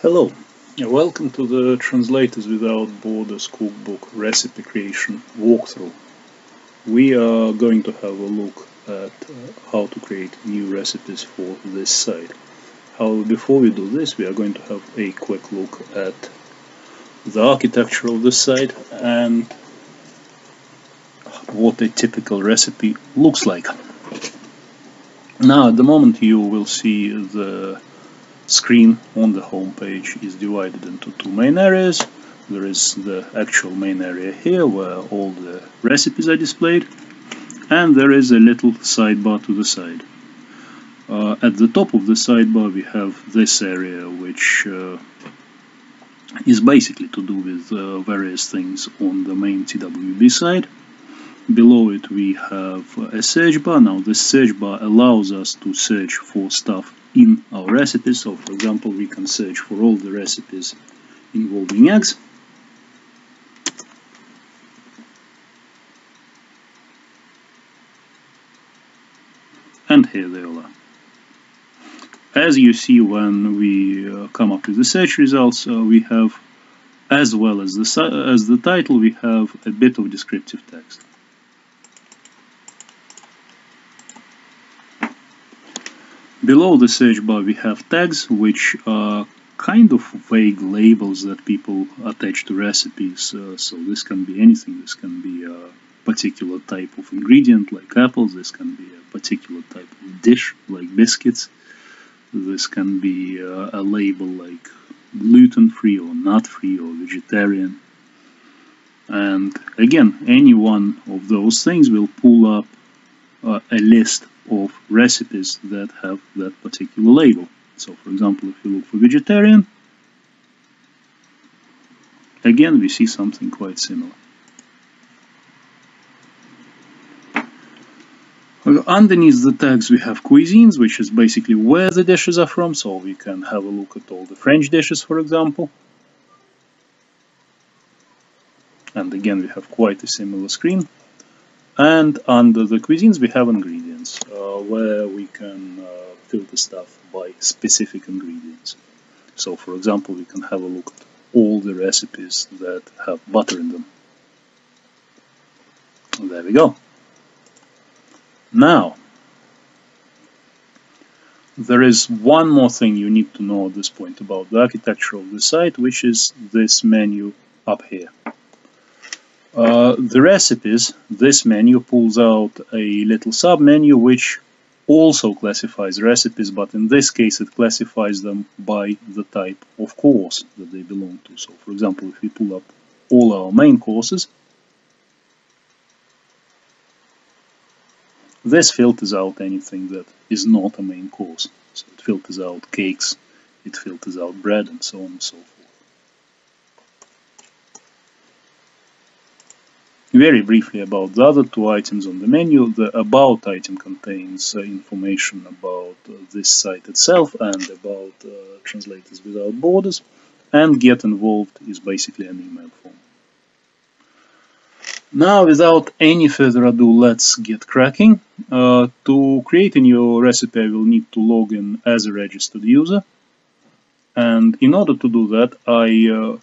Hello, welcome to the Translators Without Borders Cookbook recipe creation walkthrough. We are going to have a look at how to create new recipes for this site. However, before we do this, we are going to have a quick look at the architecture of the site and what a typical recipe looks like. Now, at the moment, you will see the screen on the home page is divided into two main areas. There is the actual main area here where all the recipes are displayed, and there is a little sidebar to the side. At the top of the sidebar we have this area, which is basically to do with various things on the main TWB site. Below it we have a search bar. Now this search bar allows us to search for stuff in our recipes. So for example, we can search for all the recipes involving eggs. And here they all are. As you see, when we come up with the search results, we have, as well as the title, we have a bit of descriptive text. Below the search bar we have tags, which are kind of vague labels that people attach to recipes. So this can be anything. This can be a particular type of ingredient like apples. This can be a particular type of dish like biscuits. This can be a label like gluten-free or nut-free or vegetarian. And again, any one of those things will pull up a list of recipes that have that particular label. So for example, if you look for vegetarian, again we see something quite similar. Underneath the tags we have cuisines, which is basically where the dishes are from, so we can have a look at all the French dishes, for example. And again we have quite a similar screen. And under the cuisines we have ingredients, where we can filter stuff by specific ingredients. So for example, we can have a look at all the recipes that have butter in them. There we go. Now, there is one more thing you need to know at this point about the architecture of the site, which is this menu up here. The recipes, this menu pulls out a little sub-menu which also classifies recipes, but in this case it classifies them by the type of course that they belong to. So for example, if we pull up all our main courses, this filters out anything that is not a main course. So it filters out cakes, it filters out bread, and so on and so forth. Very briefly about the other two items on the menu. The About item contains information about this site itself and about Translators Without Borders, and Get Involved is basically an email form. Now, without any further ado, let's get cracking. To create a new recipe, I will need to log in as a registered user, and in order to do that, I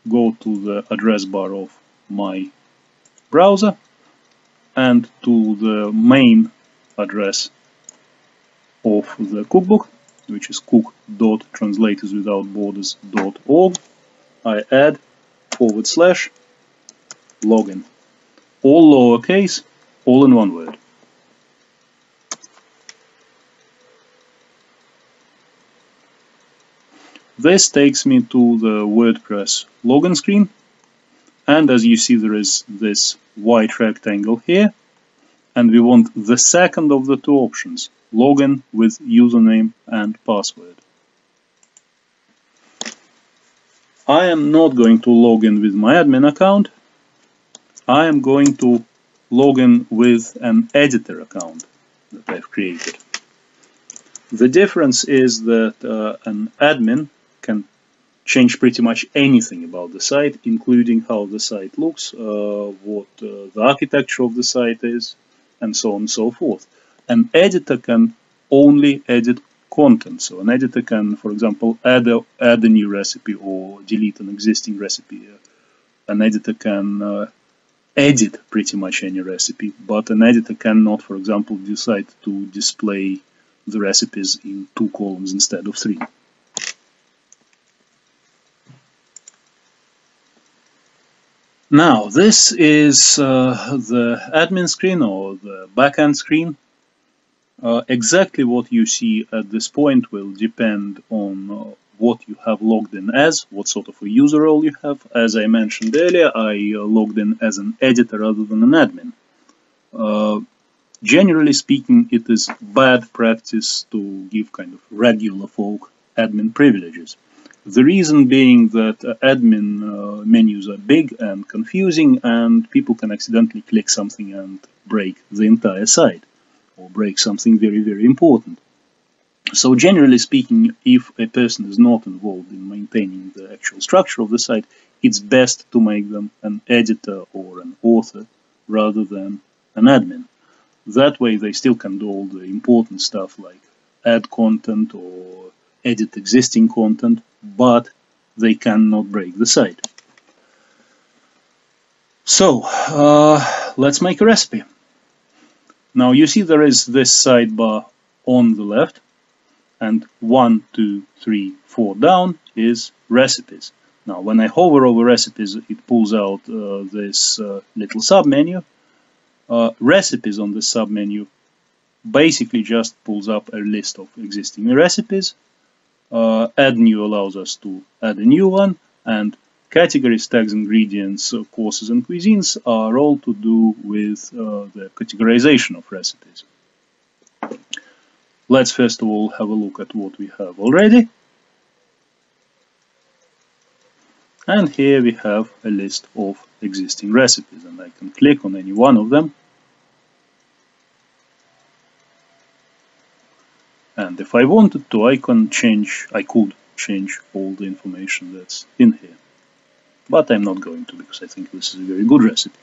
go to the address bar of my browser and to the main address of the cookbook, which is cook.translatorswithoutborders.org. I add /login, all lowercase, all in one word. This takes me to the WordPress login screen. And as you see, there is this white rectangle here, and we want the second of the two options, login with username and password. I am not going to log in with my admin account. I am going to log in with an editor account that I've created. The difference is that an admin can change pretty much anything about the site, including how the site looks, what the architecture of the site is, and so on and so forth. An editor can only edit content. So an editor can, for example, add a new recipe or delete an existing recipe. An editor can edit pretty much any recipe, but an editor cannot, for example, decide to display the recipes in 2 columns instead of 3. Now, this is the admin screen or the backend screen. Exactly what you see at this point will depend on what you have logged in as, what sort of a user role you have. As I mentioned earlier, I logged in as an editor rather than an admin. Generally speaking, it is bad practice to give kind of regular folk admin privileges. The reason being that admin menus are big and confusing, and people can accidentally click something and break the entire site, or break something very, very important. So generally speaking, if a person is not involved in maintaining the actual structure of the site, it's best to make them an editor or an author rather than an admin. That way they still can do all the important stuff like add content or edit existing content, but they cannot break the site. So let's make a recipe. Now you see there is this sidebar on the left, and 1, 2, 3, 4 down is recipes. Now when I hover over recipes, it pulls out this little submenu. Recipes on the submenu basically just pulls up a list of existing recipes. Add new allows us to add a new one, and categories, tags, ingredients, courses, and cuisines are all to do with the categorization of recipes. Let's first of all have a look at what we have already. And here we have a list of existing recipes, and I can click on any one of them. And if I wanted to, I could change all the information that's in here. But I'm not going to, because I think this is a very good recipe.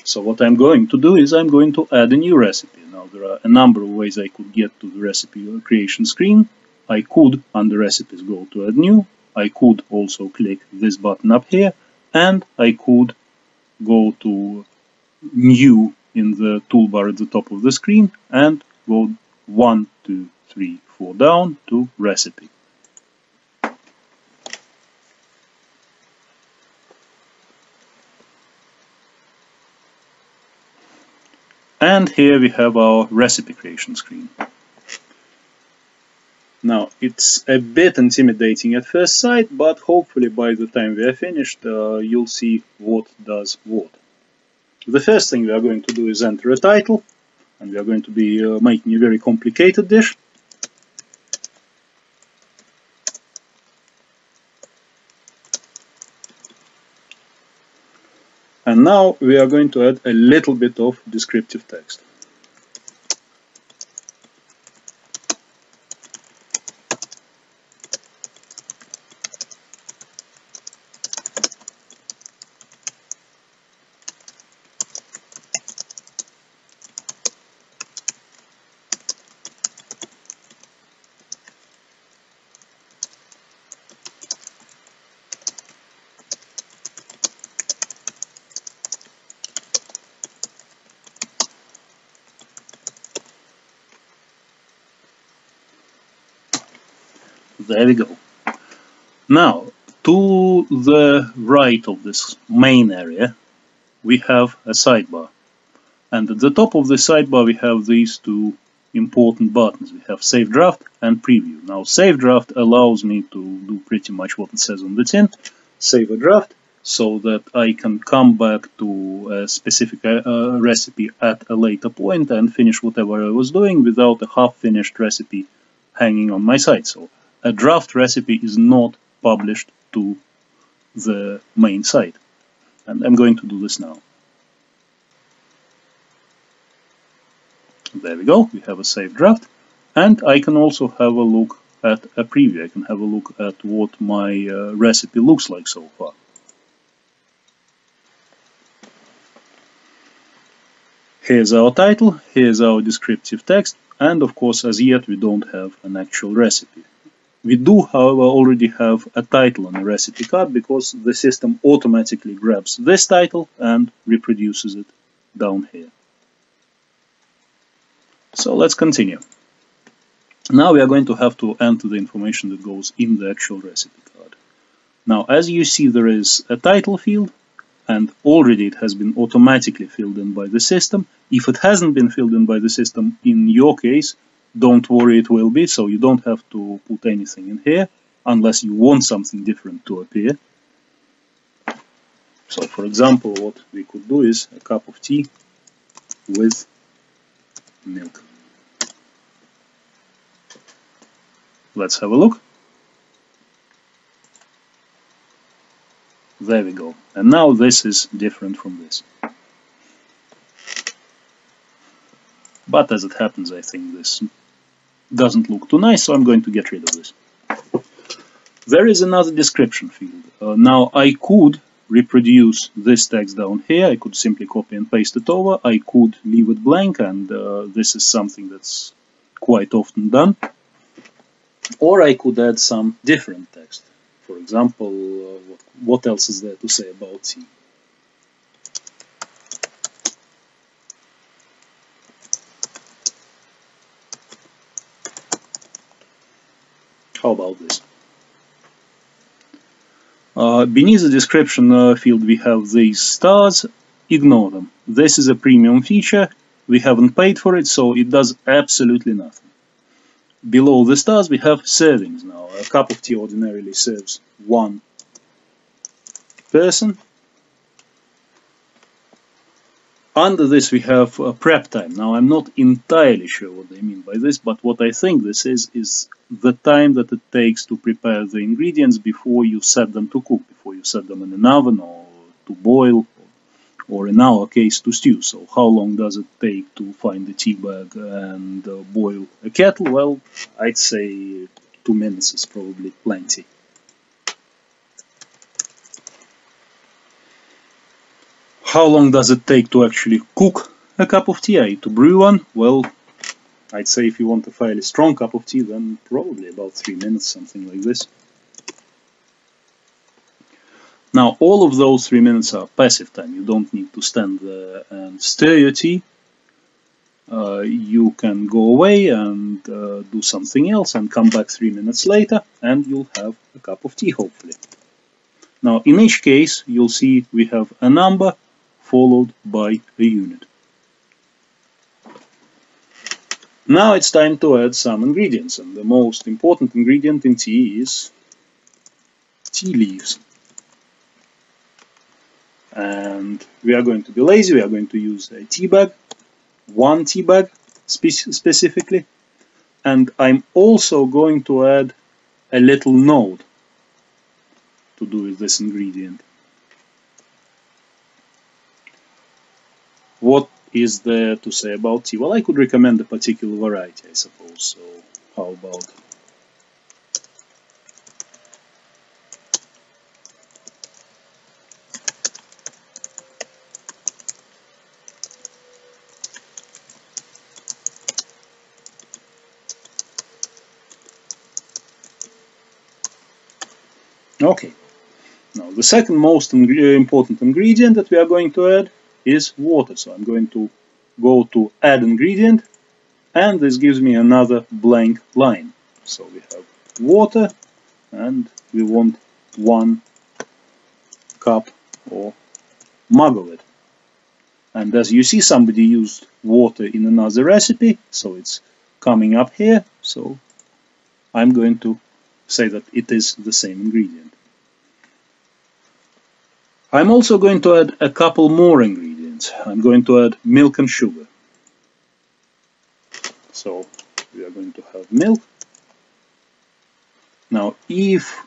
So what I'm going to do is I'm going to add a new recipe. Now there are a number of ways I could get to the recipe creation screen. I could, under recipes, go to add new. I could also click this button up here, and I could go to new in the toolbar at the top of the screen and go 1, 2, 3, 4 down to recipe. And here we have our recipe creation screen. Now, it's a bit intimidating at first sight, but hopefully by the time we are finished, you'll see what does what. The first thing we are going to do is enter a title, and we are going to be making a very complicated dish. And now we are going to add a little bit of descriptive text. There we go. Now, to the right of this main area, we have a sidebar. And at the top of the sidebar, we have these two important buttons. We have Save Draft and Preview. Now, Save Draft allows me to do pretty much what it says on the tin. Save a draft so that I can come back to a specific recipe at a later point and finish whatever I was doing without a half-finished recipe hanging on my site. So a draft recipe is not published to the main site. And I'm going to do this now. There we go, we have a saved draft. And I can also have a look at a preview. I can have a look at what my recipe looks like so far. Here's our title, here's our descriptive text, and of course as yet we don't have an actual recipe. We do, however, already have a title on a recipe card because the system automatically grabs this title and reproduces it down here. So let's continue. Now we are going to have to enter the information that goes in the actual recipe card. Now, as you see, there is a title field, and already it has been automatically filled in by the system. If it hasn't been filled in by the system, in your case, don't worry, it will be, so you don't have to put anything in here unless you want something different to appear. So, for example, what we could do is a cup of tea with milk. Let's have a look. There we go. And now this is different from this. But as it happens, I think this doesn't look too nice, so I'm going to get rid of this. There is another description field. Now I could reproduce this text down here. I could simply copy and paste it over. I could leave it blank, and this is something that's quite often done. Or I could add some different text. For example, what else is there to say about tea? How about this? Beneath the description field we have these stars. Ignore them. This is a premium feature. We haven't paid for it, so it does absolutely nothing. Below the stars we have servings now. A cup of tea ordinarily serves one person. Under this we have prep time. Now I'm not entirely sure what they mean by this, but what I think this is the time that it takes to prepare the ingredients before you set them to cook, before you set them in an oven or to boil, or in our case to stew. So how long does it take to find a tea bag and boil a kettle? Well, I'd say 2 minutes is probably plenty. How long does it take to actually cook a cup of tea, to brew one? Well, I'd say if you want a fairly strong cup of tea, then probably about 3 minutes, something like this. Now, all of those 3 minutes are passive time. You don't need to stand there and stir your tea. You can go away and do something else and come back 3 minutes later, and you'll have a cup of tea, hopefully. Now, in each case, you'll see we have a number followed by a unit. Now it's time to add some ingredients, and the most important ingredient in tea is tea leaves. And we are going to be lazy, we are going to use a tea bag, one tea bag specifically, and I'm also going to add a little node to do with this ingredient. What is there to say about tea? Well, I could recommend a particular variety, I suppose, so how about... Okay, now the second most important ingredient that we are going to add is water. So I'm going to go to add ingredient, and this gives me another blank line. So we have water, and we want 1 cup or mug of it. And as you see, somebody used water in another recipe, so it's coming up here. So I'm going to say that it is the same ingredient. I'm also going to add a couple more ingredients. I'm going to add milk and sugar. So we are going to have milk. Now, if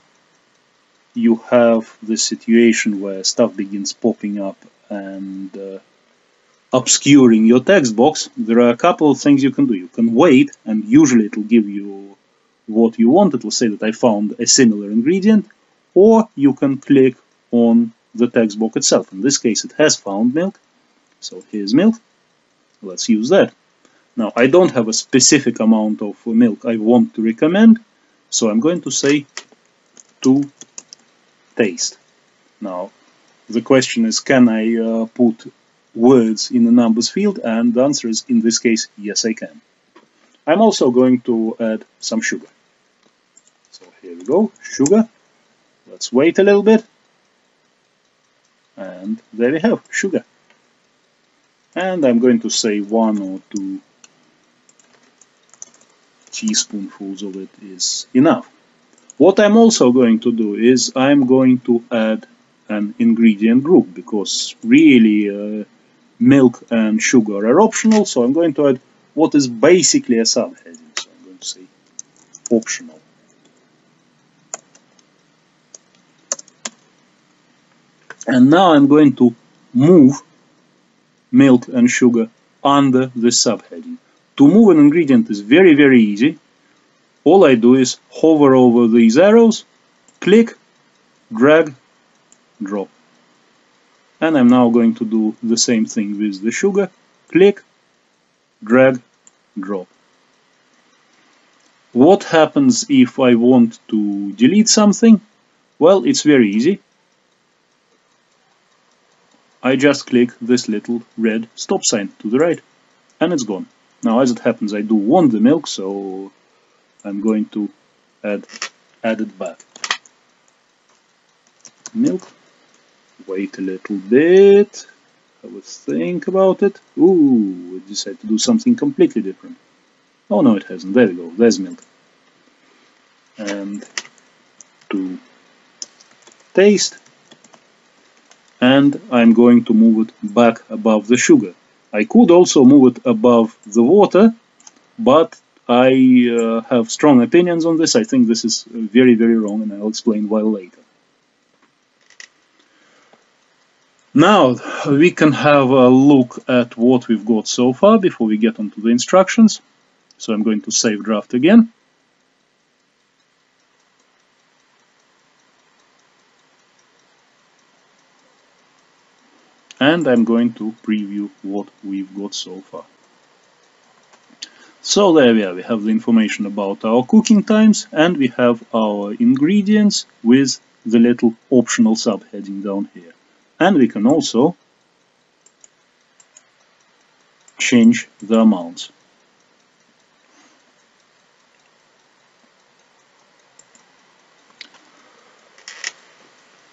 you have this situation where stuff begins popping up and obscuring your text box, there are a couple of things you can do. You can wait, and usually it will give you what you want. It will say that I found a similar ingredient, or you can click on the text box itself. In this case, it has found milk, so here's milk. let's use that. Now, I don't have a specific amount of milk I want to recommend, so I'm going to say to taste. Now, the question is, can I put words in the numbers field? And the answer is, in this case, yes, I can. I'm also going to add some sugar. So here we go, sugar. Let's wait a little bit. And there we have sugar. And I'm going to say 1 or 2 teaspoonfuls of it is enough. What I'm also going to do is I'm going to add an ingredient group, because really milk and sugar are optional, so I'm going to add what is basically a subheading. So I'm going to say optional. And now I'm going to move milk and sugar under this subheading. To move an ingredient is very, very easy. All I do is hover over these arrows, click, drag, drop. And I'm now going to do the same thing with the sugar. Click, drag, drop. What happens if I want to delete something? Well, it's very easy. I just click this little red stop sign to the right, and it's gone. Now, as it happens, I do want the milk, so I'm going to add it back. Milk. Wait a little bit. Have a think about it. Ooh, it decided to do something completely different. Oh no, it hasn't. There we go. There's milk. And to taste. And I'm going to move it back above the sugar. I could also move it above the water, but I have strong opinions on this. I think this is very, very wrong, and I'll explain why later. Now we can have a look at what we've got so far before we get onto the instructions. So I'm going to save draft again. And I'm going to preview what we've got so far. So there we are, we have the information about our cooking times, and we have our ingredients with the little optional subheading down here. And we can also change the amounts.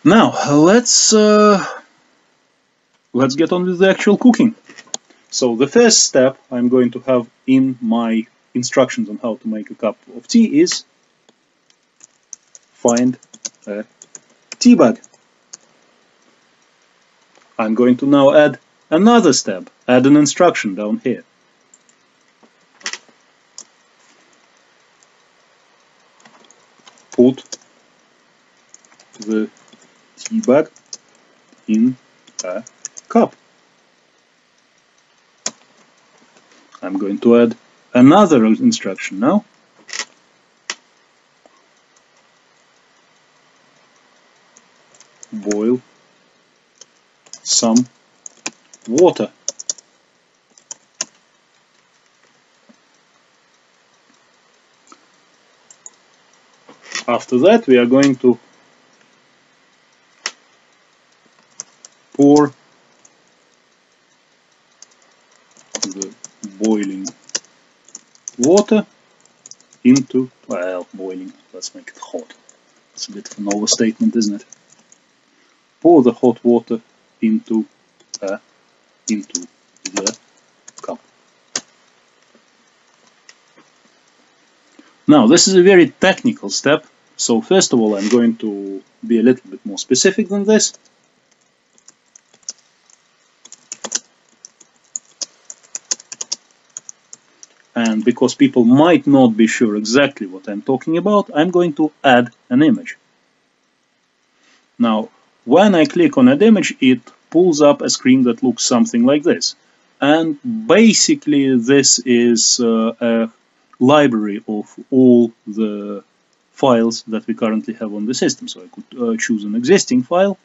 Now let's get on with the actual cooking. So the first step I'm going to have in my instructions on how to make a cup of tea is find a tea bag. I'm going to now add another step, add an instruction down here. Put the tea bag in a cup. I'm going to add another instruction now. Boil some water. After that, we are going to pour the boiling water into, well, boiling, let's make it hot. It's a bit of an overstatement, isn't it? Pour the hot water into the cup. Now, this is a very technical step, so first of all I'm going to be a little bit more specific than this. And because people might not be sure exactly what I'm talking about, I'm going to add an image. Now, when I click on an image, it pulls up a screen that looks something like this. And basically this is a library of all the files that we currently have on the system. So I could choose an existing file.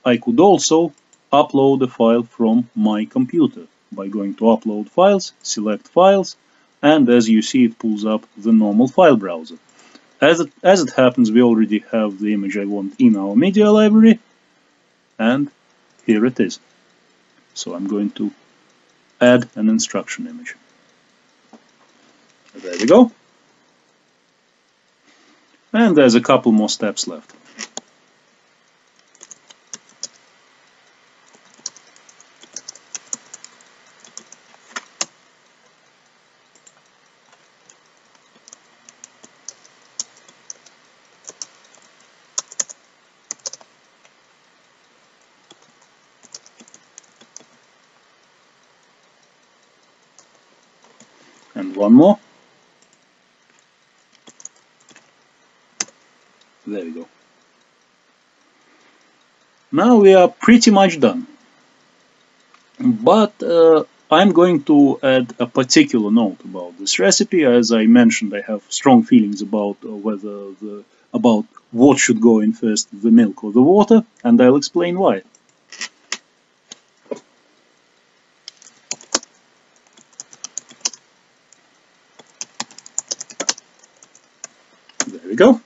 I could also upload a file from my computer. by going to Upload Files, select Files, and as you see it pulls up the normal file browser. As it happens, we already have the image I want in our media library, and here it is. So I'm going to add an instruction image. There we go. And there's a couple more steps left. And one more. There we go. Now we are pretty much done. But I'm going to add a particular note about this recipe. As I mentioned, I have strong feelings about about what should go in first, the milk or the water, and I'll explain why. There we go.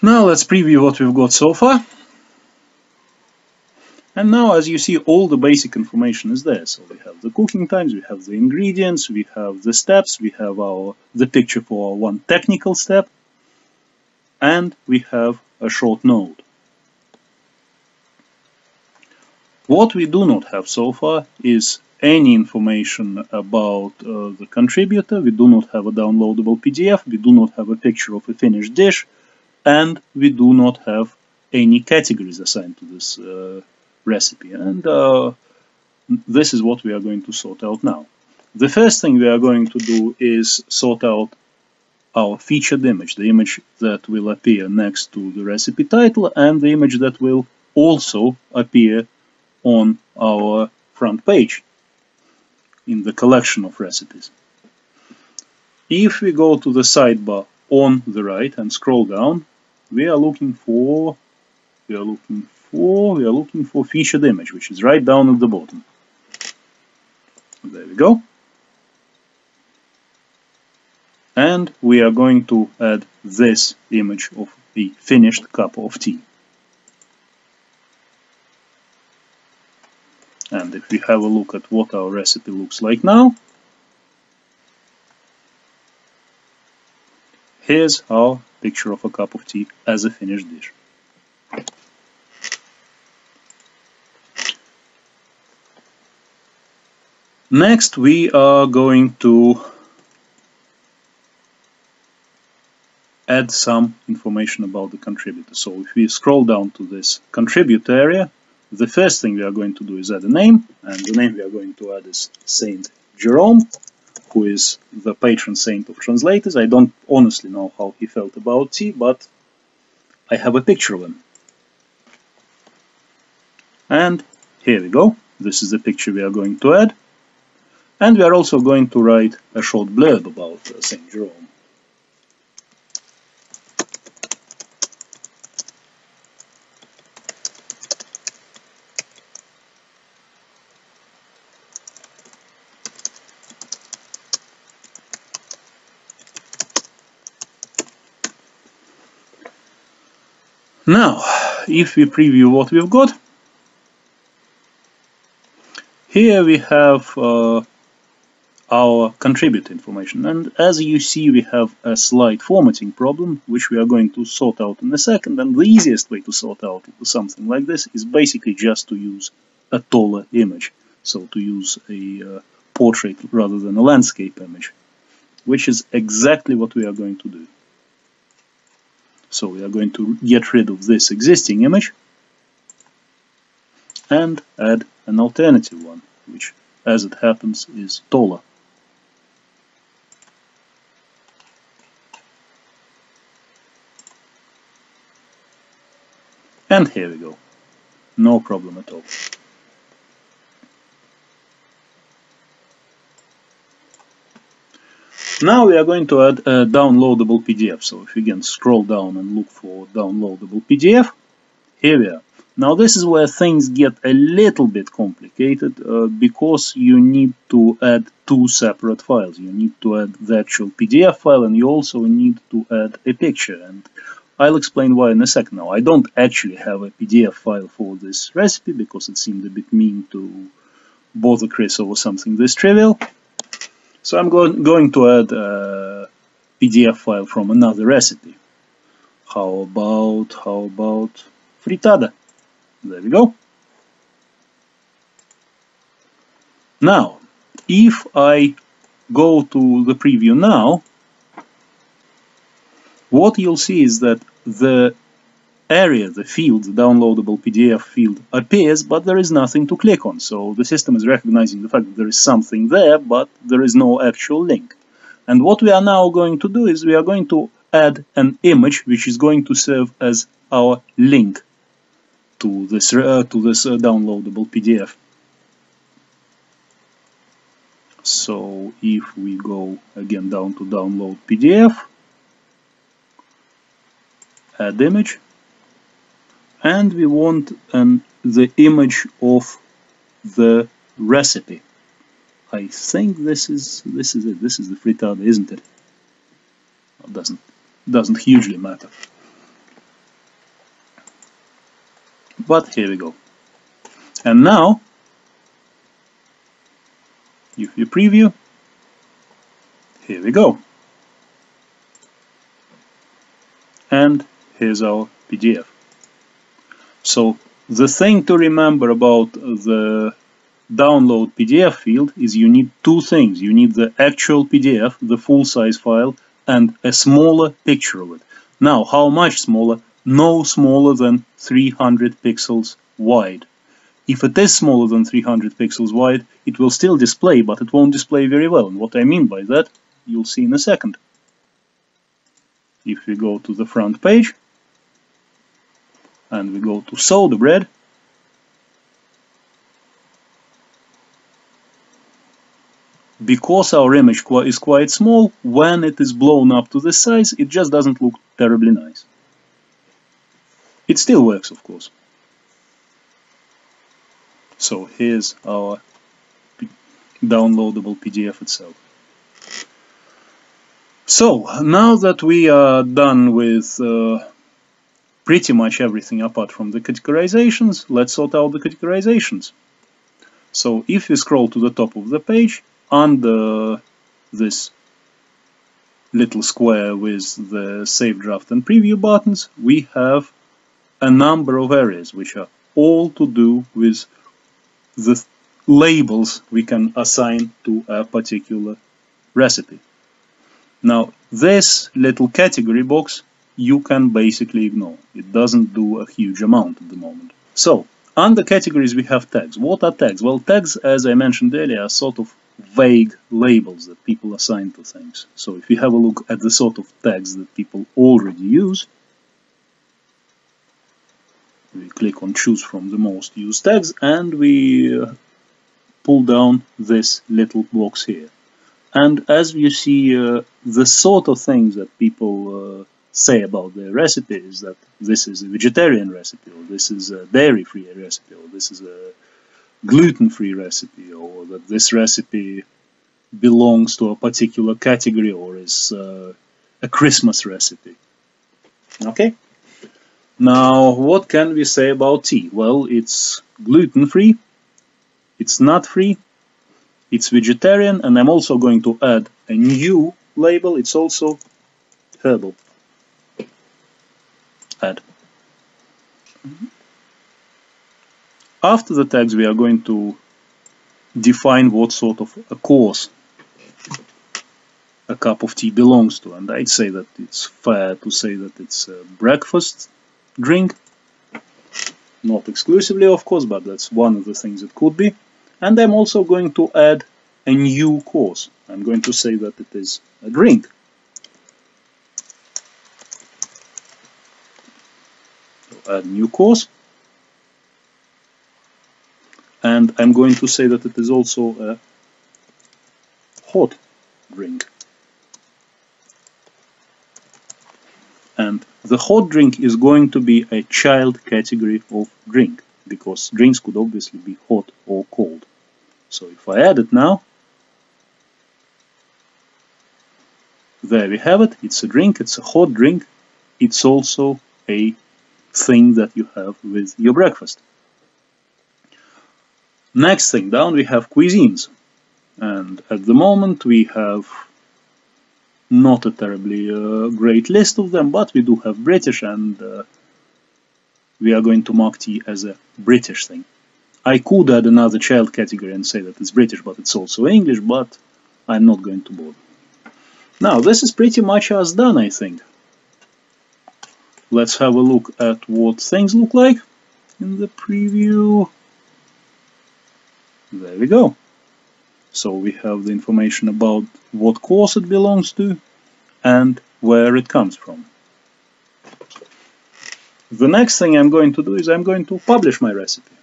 Now let's preview what we've got so far. And now, as you see, all the basic information is there. So we have the cooking times, we have the ingredients, we have the steps, we have the picture for our one technical step, and we have a short note. What we do not have so far is any information about the contributor. We do not have a downloadable PDF, we do not have a picture of a finished dish, and we do not have any categories assigned to this recipe. And this is what we are going to sort out now. The first thing we are going to do is sort out our featured image, the image that will appear next to the recipe title and the image that will also appear on our front page in the collection of recipes. If we go to the sidebar on the right and scroll down, we are looking for featured image, which is right down at the bottom. There we go. And we are going to add this image of a finished cup of tea. And if we have a look at what our recipe looks like now, here's our picture of a cup of tea as a finished dish. Next, we are going to add some information about the contributor. So if we scroll down to this contribute area, the first thing we are going to do is add a name, and the name we are going to add is Saint Jerome, who is the patron saint of translators. I don't honestly know how he felt about tea, but I have a picture of him. And here we go. This is the picture we are going to add. And we are also going to write a short blurb about Saint Jerome. Now, if we preview what we've got, here we have our contributor information, and as you see we have a slight formatting problem which we are going to sort out in a second. And the easiest way to sort out something like this is basically just to use a taller image, so to use a portrait rather than a landscape image, which is exactly what we are going to do. So we are going to get rid of this existing image and add an alternative one, which, as it happens, is taller. And here we go. No problem at all. Now we are going to add a downloadable PDF. So if you again scroll down and look for downloadable PDF, here we are. Now this is where things get a little bit complicated because you need to add two separate files. You need to add the actual PDF file and you also need to add a picture, and I'll explain why in a second. Now I don't actually have a PDF file for this recipe because it seemed a bit mean to bother Chris over something this trivial. So I'm going to add a PDF file from another recipe. How about frittata? There we go. Now, if I go to the preview now, what you'll see is that the area, the field, the downloadable PDF field appears, but there is nothing to click on. So the system is recognizing the fact that there is something there, but there is no actual link. And what we are now going to do is we are going to add an image which is going to serve as our link to this downloadable PDF. So if we go again down to download PDF, add image, and we want the image of the recipe. I think this is it. This is the frittata, isn't it? It doesn't hugely matter. But here we go. And now, if you preview, here we go. And here's our PDF. So the thing to remember about the download PDF field is you need two things. You need the actual PDF, the full-size file, and a smaller picture of it. Now, how much smaller? No smaller than 300 pixels wide. If it is smaller than 300 pixels wide, it will still display, but it won't display very well. And what I mean by that, you'll see in a second. If we go to the front page, and we go to soda bread, because our image is quite small, when it is blown up to this size, it just doesn't look terribly nice. It still works, of course. So here's our downloadable PDF itself. So now that we are done with pretty much everything apart from the categorizations, let's sort out the categorizations. So if we scroll to the top of the page, under this little square with the Save Draft and Preview buttons, we have a number of areas which are all to do with the labels we can assign to a particular recipe. Now, this little category box you can basically ignore. It doesn't do a huge amount at the moment. So, under categories we have tags. What are tags? Well, tags, as I mentioned earlier, are sort of vague labels that people assign to things. So if you have a look at the sort of tags that people already use, we click on choose from the most used tags and we pull down this little box here. And as you see, the sort of things that people say about their recipe is that this is a vegetarian recipe, or this is a dairy-free recipe, or this is a gluten-free recipe, or that this recipe belongs to a particular category or is a Christmas recipe. Okay? Now, what can we say about tea? Well, it's gluten-free, it's nut-free, it's vegetarian, and I'm also going to add a new label. It's also herbal. Add. After the tags, we are going to define what sort of a course a cup of tea belongs to, and I'd say that it's fair to say that it's a breakfast drink. Not exclusively, of course, but that's one of the things it could be. And I'm also going to add a new course. I'm going to say that it is a drink. So add new course. And I'm going to say that it is also a hot drink. And The hot drink is going to be a child category of drink, because drinks could obviously be hot or cold. So if I add it now, there we have it. It's a drink, it's a hot drink. It's also a thing that you have with your breakfast. Next thing down, we have cuisines. And at the moment we have not a terribly great list of them, but we do have British, and we are going to mark tea as a British thing. I could add another child category and say that it's British, but it's also English, but I'm not going to bother. Now, this is pretty much us done, I think. Let's have a look at what things look like in the preview. There we go. So we have the information about what course it belongs to and where it comes from. The next thing I'm going to do is I'm going to publish my recipe.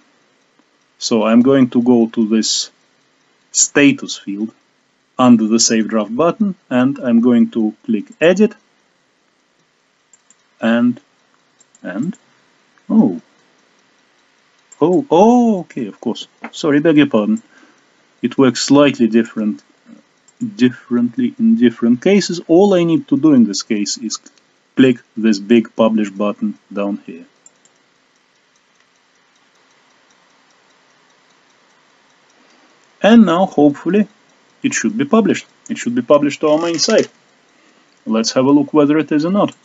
So I'm going to go to this status field under the Save Draft button, and I'm going to click Edit, and okay, of course. Sorry, beg your pardon. It works slightly differently in different cases. All I need to do in this case is click this big Publish button down here. And now, hopefully, it should be published. It should be published to our main site. Let's have a look whether it is or not.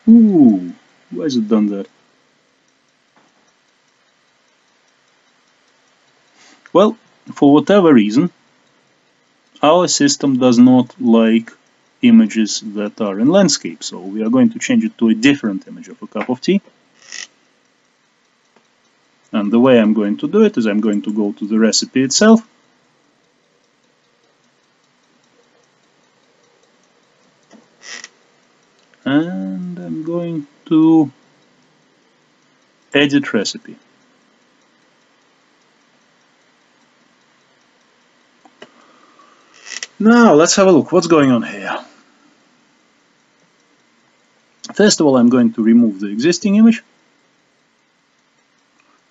Ooh, why has it done that? Well, for whatever reason, our system does not like images that are in landscape, so we are going to change it to a different image of a cup of tea. And the way I'm going to do it is I'm going to go to the recipe itself, and I'm going to edit recipe. Now let's have a look what's going on here. First of all, I'm going to remove the existing image,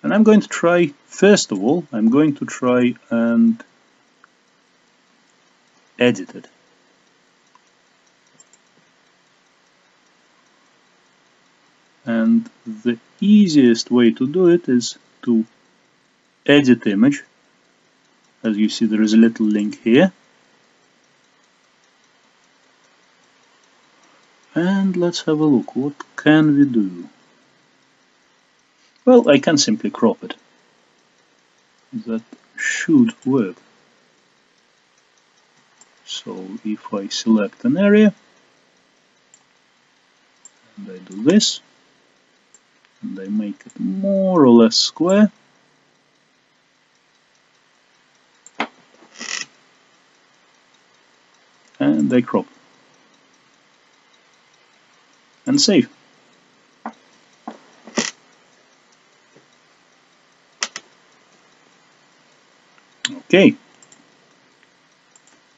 and I'm going to try, first of all, I'm going to try and edit it. And the easiest way to do it is to edit image. As you see, there is a little link here. And let's have a look, what can we do? Well, I can simply crop it. That should work. So if I select an area, and I do this, and I make it more or less square, and I crop and save. Okay,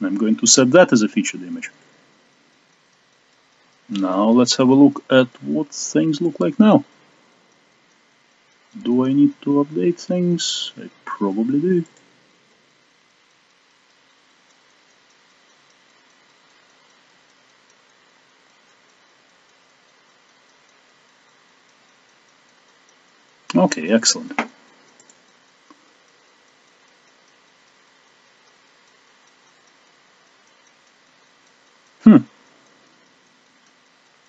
I'm going to set that as a featured image. Now let's have a look at what things look like now. Do I need to update things? I probably do. Okay, excellent.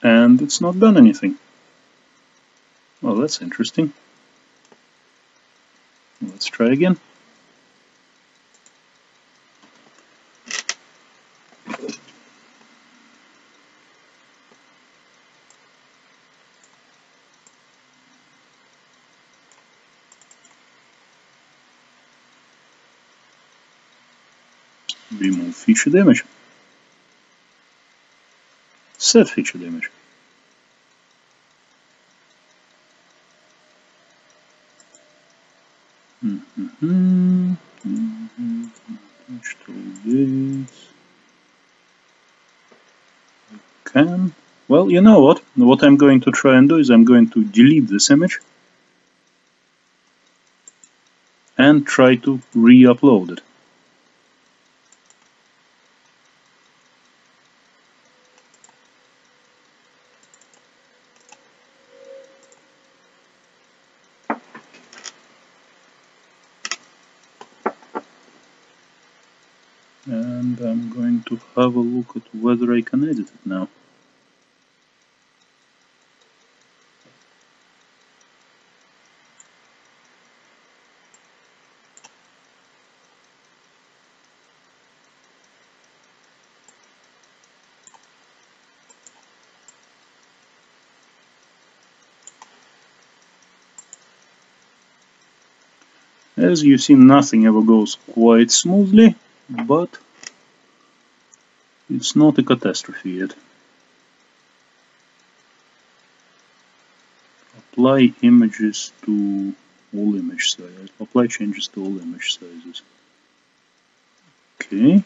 And it's not done anything. Well, that's interesting. Let's try again. Remove featured image. Set featured image. Well, you know what? What I'm going to try and do is I'm going to delete this image and try to re-upload it. And I'm going to have a look at whether I can edit it now. As you see, nothing ever goes quite smoothly, but it's not a catastrophe yet. Apply images to all image sizes. Apply changes to all image sizes. Okay.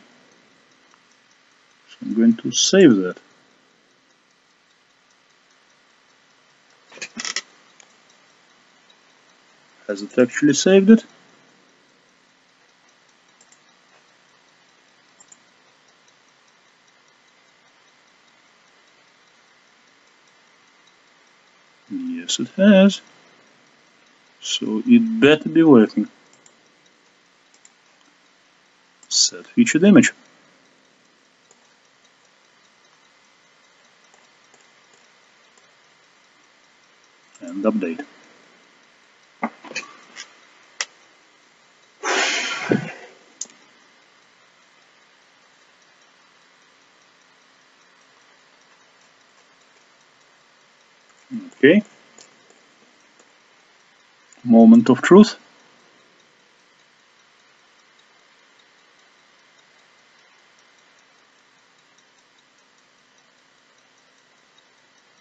So I'm going to save that. Has it actually saved it? Yes, it has. So it better be working. Set featured image. And update. Okay. Moment of truth.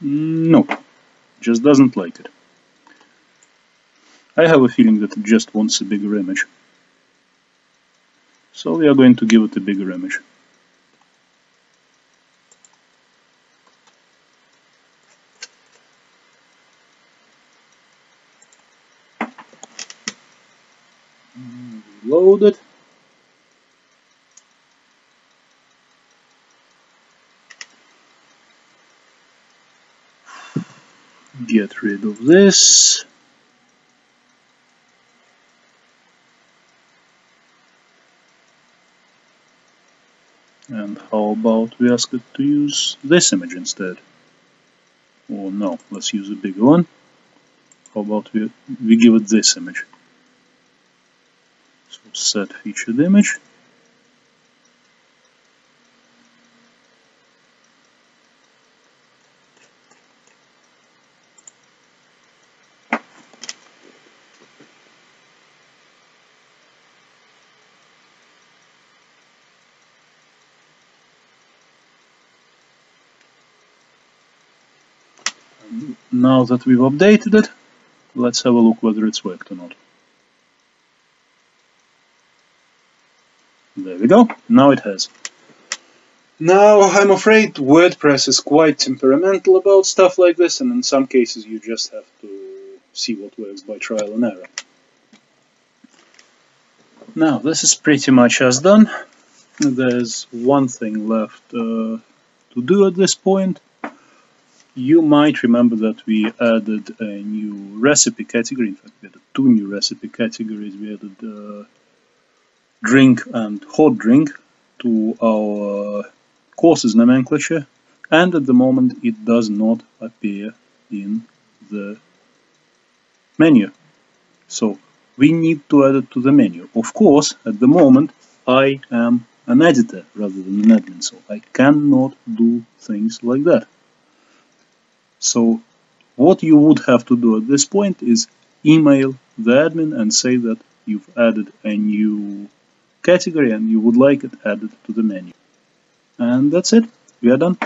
No, just doesn't like it. I have a feeling that it just wants a bigger image. So we are going to give it a bigger image. Load it. Get rid of this. And how about we ask it to use this image instead? Or no, let's use a bigger one. How about we give it this image? So set featured image. Now that we've updated it, let's have a look whether it's worked or not. There we go, now it has. Now, I'm afraid WordPress is quite temperamental about stuff like this, and in some cases you just have to see what works by trial and error. Now, this is pretty much as done. There's one thing left to do at this point. You might remember that we added a new recipe category. In fact, we added two new recipe categories. We added drink and hot drink to our courses nomenclature, and at the moment it does not appear in the menu. So we need to add it to the menu. Of course, at the moment I am an editor rather than an admin, so I cannot do things like that. So what you would have to do at this point is email the admin and say that you've added a new category and you would like it added to the menu. And that's it. We are done.